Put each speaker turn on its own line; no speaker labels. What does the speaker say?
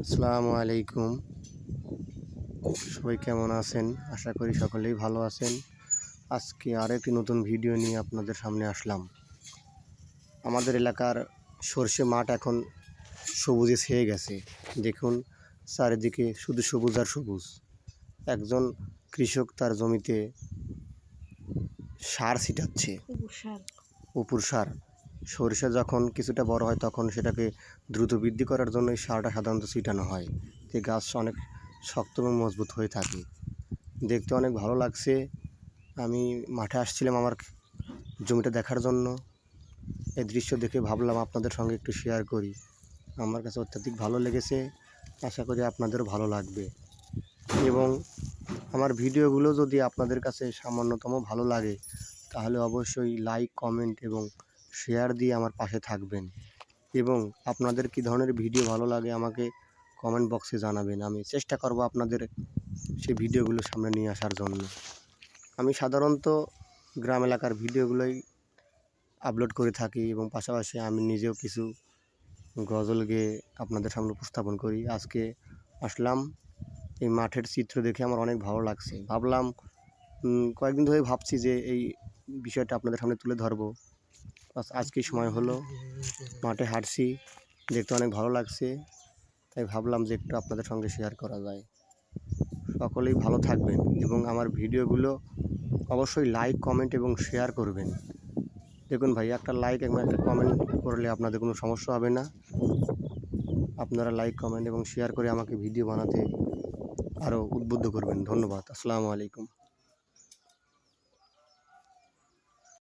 আসসালামু আলাইকুম। সবাই কেমন আছেন? আশা করি সকলেই ভালো আছেন। আজকে আরেকটি নতুন ভিডিও নিয়ে আপনাদের সামনে আসলাম। আমাদের এলাকার সরষে মাঠ এখন সবুজে ছেয়ে গেছে। দেখুন, চারিদিকে শুধু সবুজ আর সবুজ। একজন কৃষক তার জমিতে সার ছিটাচ্ছে, উপুর সার। সরিষা যখন কিছুটা বড় হয় তখন সেটাকে দ্রুত বৃদ্ধি করার জন্য এই সারটা সাধারণত ছিটানো হয়। যে গাছ অনেক শক্ত এবং মজবুত হয়ে থাকে। দেখতে অনেক ভালো লাগছে। আমি মাঠে আসছিলাম আমার জমিটা দেখার জন্য। এই দৃশ্য দেখে ভাবলাম আপনাদের সঙ্গে একটু শেয়ার করি। আমার কাছে অত্যাধিক ভালো লেগেছে, আশা করি আপনাদেরও ভালো লাগবে। এবং আমার ভিডিওগুলো যদি আপনাদের কাছে সামান্যতম ভালো লাগে তাহলে অবশ্যই লাইক, কমেন্ট এবং শেয়ার দিয়ে আমার পাশে থাকবেন। এবং আপনাদের কী ধরনের ভিডিও ভালো লাগে আমাকে কমেন্ট বক্সে জানাবেন। আমি চেষ্টা করব আপনাদের সেই ভিডিওগুলো সামনে নিয়ে আসার জন্য। আমি সাধারণত গ্রাম এলাকার ভিডিওগুলোই আপলোড করে থাকি এবং পাশাপাশি আমি নিজেও কিছু গজল গেয়ে আপনাদের সামনে উপস্থাপন করি। আজকে আসলাম, এই মাঠের চিত্র দেখে আমার অনেক ভালো লাগছে। ভাবলাম কয়েকদিন ধরে ভাবছি যে এই বিষয়টা আপনাদের সামনে তুলে ধরবো। আজকেই সময় হলো, মাঠে হাঁটছি, দেখতে অনেক ভালো লাগছে, তাই ভাবলাম যে একটু আপনাদের সঙ্গে শেয়ার করা যায়। সকলেই ভালো থাকবেন এবং আমার ভিডিওগুলো অবশ্যই লাইক, কমেন্ট এবং শেয়ার করবেন। দেখুন ভাই, একটা লাইক এবং একটা কমেন্ট করলে আপনাদের কোনো সমস্যা হবে না। আপনারা লাইক, কমেন্ট এবং শেয়ার করে আমাকে ভিডিও বানাতে আরও উদ্বুদ্ধ করবেন। ধন্যবাদ। আসসালামু আলাইকুম।